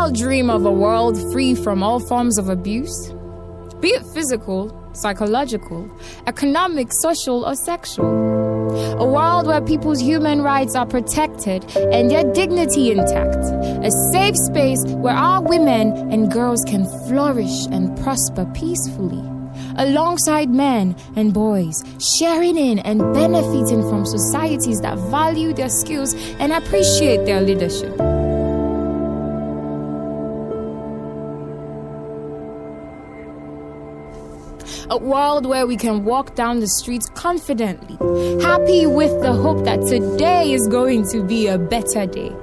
all dream of a world free from all forms of abuse, be it physical, psychological, economic, social, or sexual. A world where people's human rights are protected and their dignity intact. A safe space where our women and girls can flourish and prosper peacefully, alongside men and boys, sharing in and benefiting from societies that value their skills and appreciate their leadership. A world where we can walk down the streets confidently, happy with the hope that today is going to be a better day.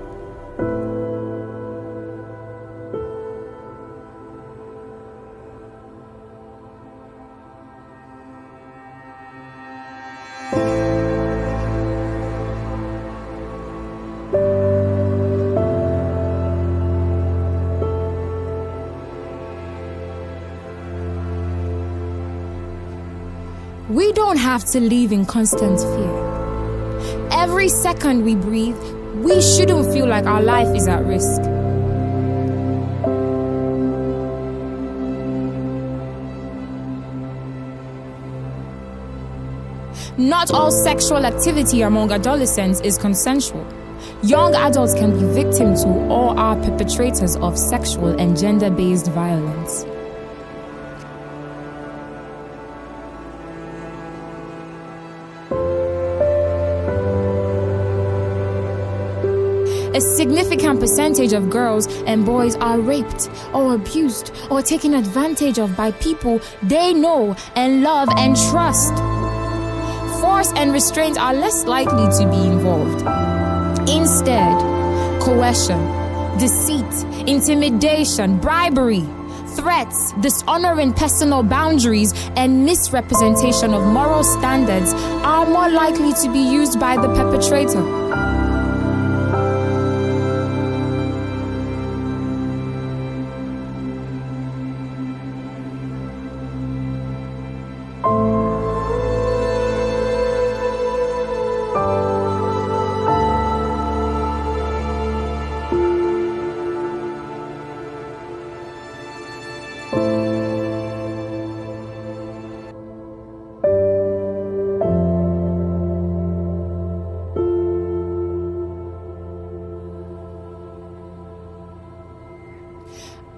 We don't have to live in constant fear. Every second we breathe, we shouldn't feel like our life is at risk. Not all sexual activity among adolescents is consensual. Young adults can be victims to or are perpetrators of sexual and gender-based violence. A significant percentage of girls and boys are raped or abused or taken advantage of by people they know and love and trust. Force and restraint are less likely to be involved. Instead, coercion, deceit, intimidation, bribery, threats, dishonoring personal boundaries, and misrepresentation of moral standards are more likely to be used by the perpetrator.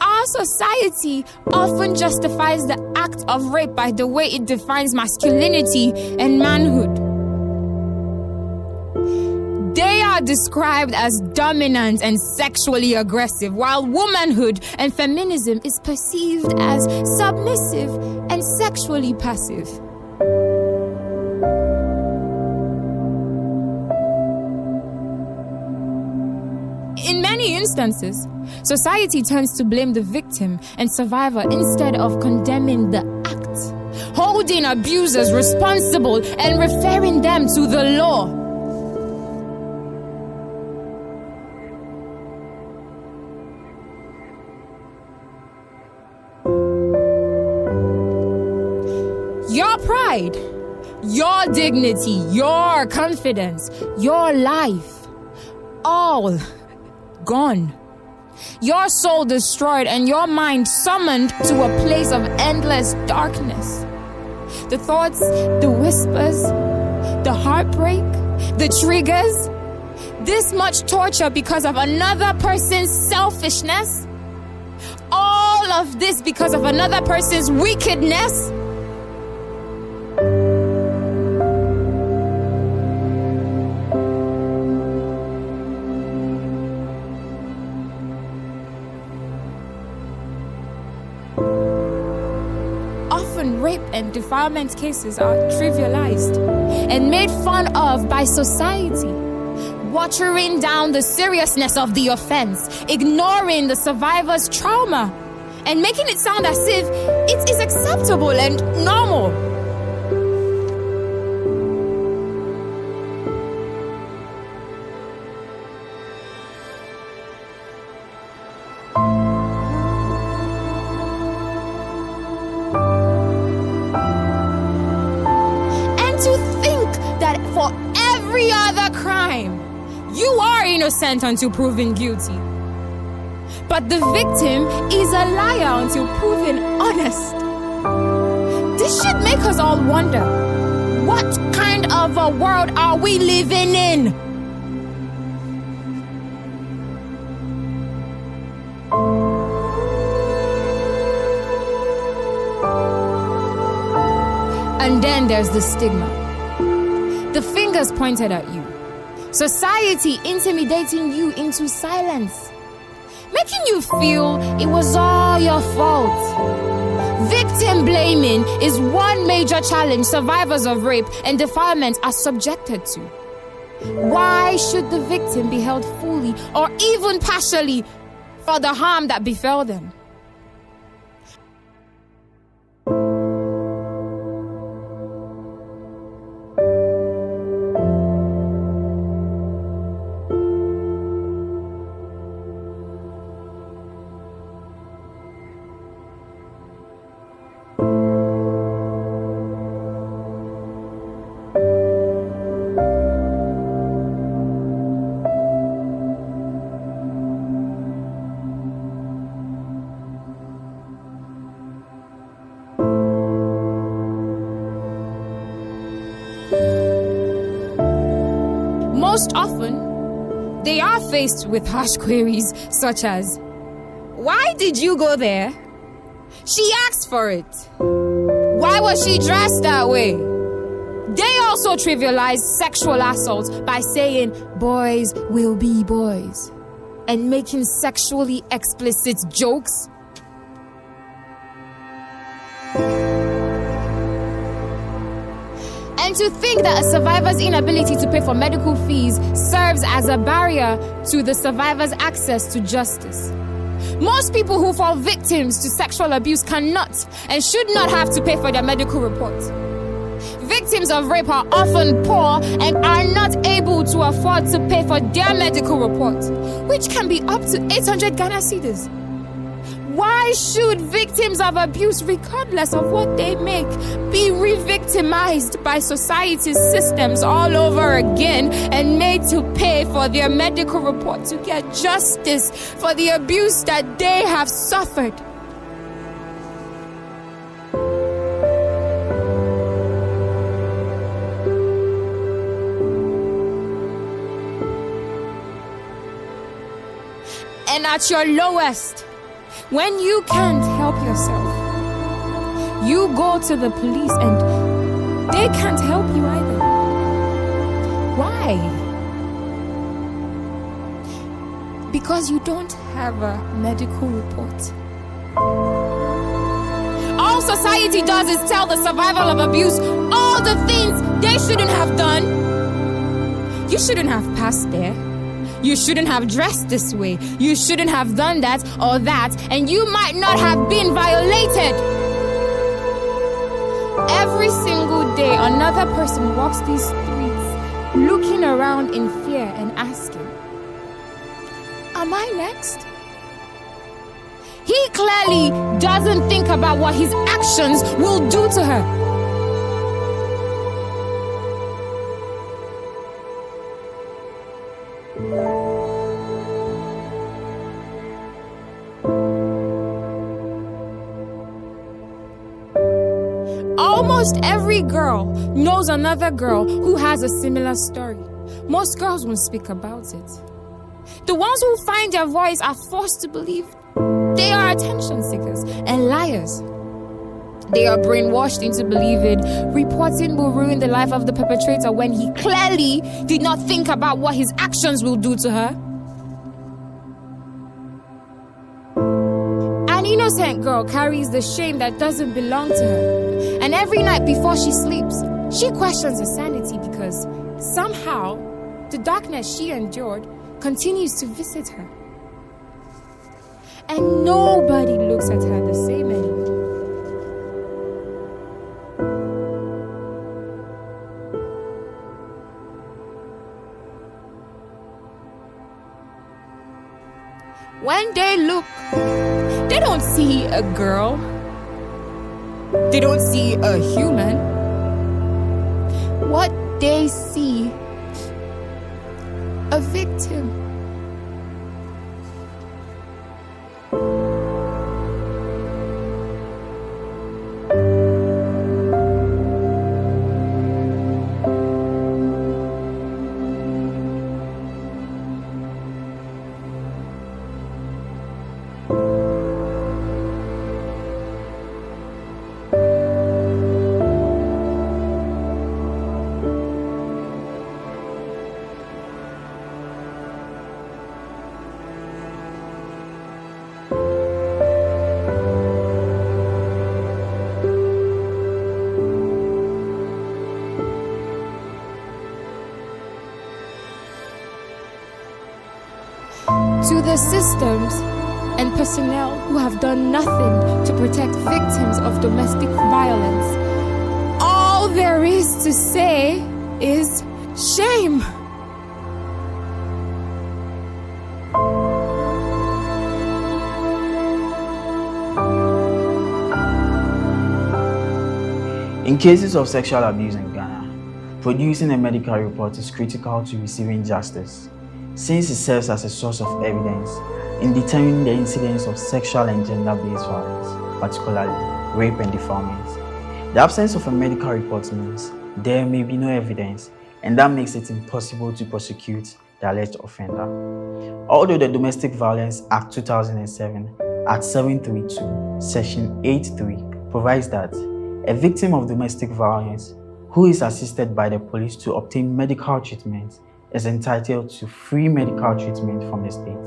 Our society often justifies the act of rape by the way it defines masculinity and manhood. They are described as dominant and sexually aggressive, while womanhood and feminism is perceived as submissive and sexually passive. In many instances, society turns to blame the victim and survivor instead of condemning the act, holding abusers responsible and referring them to the law. Your pride, your dignity, your confidence, your life, all gone. Your soul destroyed and your mind summoned to a place of endless darkness. The thoughts, the whispers, the heartbreak, the triggers, this much torture because of another person's selfishness, all of this because of another person's wickedness. Often rape and defilement cases are trivialized and made fun of by society, watering down the seriousness of the offense, ignoring the survivor's trauma, and making it sound as if it is acceptable and normal. For every other crime, you are innocent until proven guilty. But the victim is a liar until proven honest. This should make us all wonder, what kind of a world are we living in? And then there's the stigma. The fingers pointed at you. Society intimidating you into silence, making you feel it was all your fault. Victim blaming is one major challenge survivors of rape and defilement are subjected to. Why should the victim be held fully or even partially for the harm that befell them? Most often, they are faced with harsh queries such as, "Why did you go there? She asked for it. Why was she dressed that way?" They also trivialize sexual assault by saying boys will be boys and making sexually explicit jokes. And to think that a survivor's inability to pay for medical fees serves as a barrier to the survivor's access to justice. Most people who fall victims to sexual abuse cannot and should not have to pay for their medical report. Victims of rape are often poor and are not able to afford to pay for their medical report, which can be up to 800 Ghana cedis. Why should victims of abuse, regardless of what they make, be re-victimized by society's systems all over again and made to pay for their medical report to get justice for the abuse that they have suffered? And at your lowest, when you can't help yourself, you go to the police and they can't help you either. Why? Because you don't have a medical report. All society does is tell the survivor of abuse all the things they shouldn't have done. You shouldn't have passed there. You shouldn't have dressed this way. You shouldn't have done that or that, and you might not have been violated. Every single day, another person walks these streets, looking around in fear and asking, "Am I next?" He clearly doesn't think about what his actions will do to her. Almost every girl knows another girl who has a similar story. Most girls won't speak about it. The ones who find their voice are forced to believe they are attention seekers and liars. They are brainwashed into believing reporting will ruin the life of the perpetrator when he clearly did not think about what his actions will do to her. An innocent girl carries the shame that doesn't belong to her. And every night before she sleeps, she questions her sanity because somehow the darkness she endured continues to visit her. And nobody looks at her the same anymore. When they look, they don't see a girl. They don't see a human. What they see, a victim. systems and personnel who have done nothing to protect victims of domestic violence. All there is to say is shame. In cases of sexual abuse in Ghana, producing a medical report is critical to receiving justice, since it serves as a source of evidence in determining the incidence of sexual and gender-based violence, particularly rape and defilement. The absence of a medical report means there may be no evidence, and that makes it impossible to prosecute the alleged offender. Although the Domestic Violence Act 2007 at 732, Section 8.3 provides that a victim of domestic violence who is assisted by the police to obtain medical treatment is entitled to free medical treatment from the state,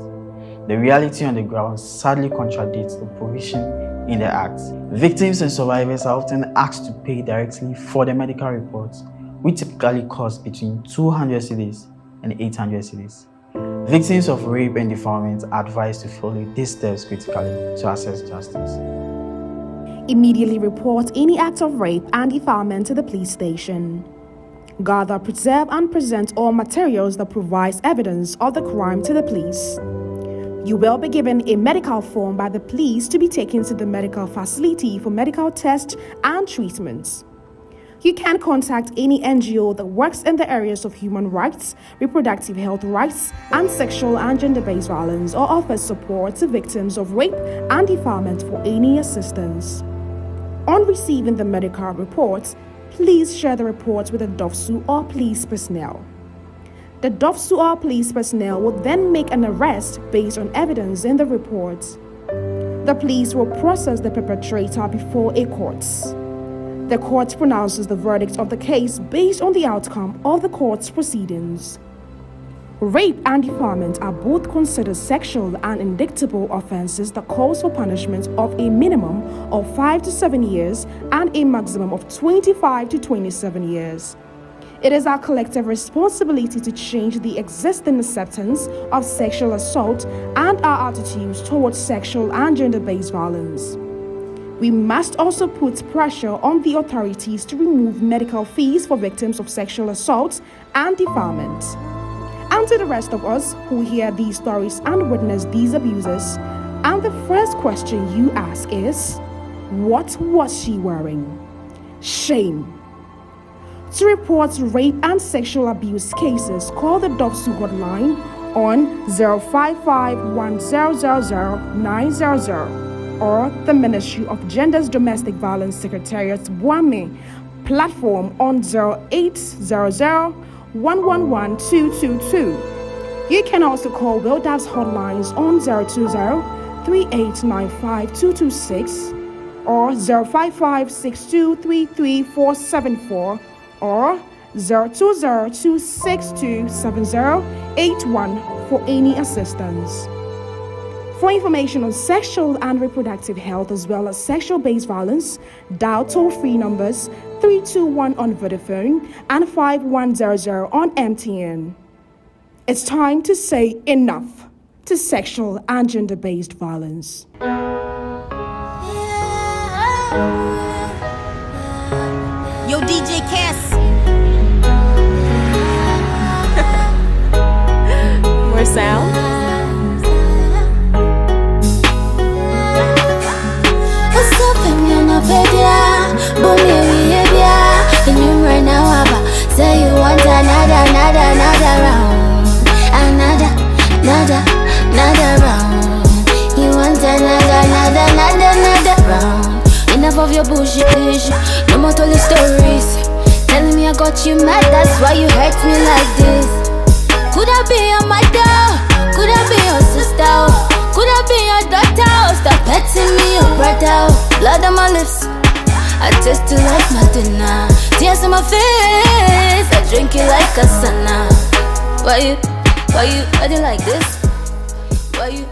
the reality on the ground sadly contradicts the provision in the Act. Victims and survivors are often asked to pay directly for the medical reports, which typically cost between 200 cedis and 800 cedis. Victims of rape and defilement are advised to follow these steps critically to access justice. Immediately report any act of rape and defilement to the police station. Gather, preserve, and present all materials that provides evidence of the crime to the police. You will be given a medical form by the police to be taken to the medical facility for medical tests and treatments. You can contact any NGO that works in the areas of human rights, reproductive health rights, and sexual and gender-based violence, or offers support to victims of rape and defilement for any assistance. On receiving the medical reports, please share the reports with the DOFSU or police personnel. The DOFSU or police personnel will then make an arrest based on evidence in the reports. The police will process the perpetrator before a court. The court pronounces the verdict of the case based on the outcome of the court's proceedings. Rape and defilement are both considered sexual and indictable offenses that calls for punishment of a minimum of 5 to 7 years and a maximum of 25 to 27 years. It is our collective responsibility to change the existing acceptance of sexual assault and our attitudes towards sexual and gender-based violence. We must also put pressure on the authorities to remove medical fees for victims of sexual assault and defilement. And to the rest of us who hear these stories and witness these abuses, and the first question you ask is, what was she wearing? Shame. To report rape and sexual abuse cases, call the DOFSU hotline on 055-1000-900 or the Ministry of Gender's Domestic Violence Secretariat's WAME platform on 0800-111-222. You can also call WiLDAF's hotlines on 020-3895-226 or 055-6233-474 or 020-262-7081 for any assistance. For information on sexual and reproductive health as well as sexual-based violence, dial toll-free numbers 321 on Vodafone and 5100 on MTN. It's time to say enough to sexual and gender-based violence. Yo, DJ Cass. More sound? What's up, Pedia? Bonnie, and you right now, say you want another round. Another round. You want another round. Enough of your bullshit. No more telling stories. Telling me I got you mad, that's why you hurt me like this. Could I be your mother? Could I be your sister? Could I be your daughter? Stop petting me, your brother. Blood on my lips, I taste you like my dinner. Tears on my face, I drink you like a sauna. Why you like this? Why you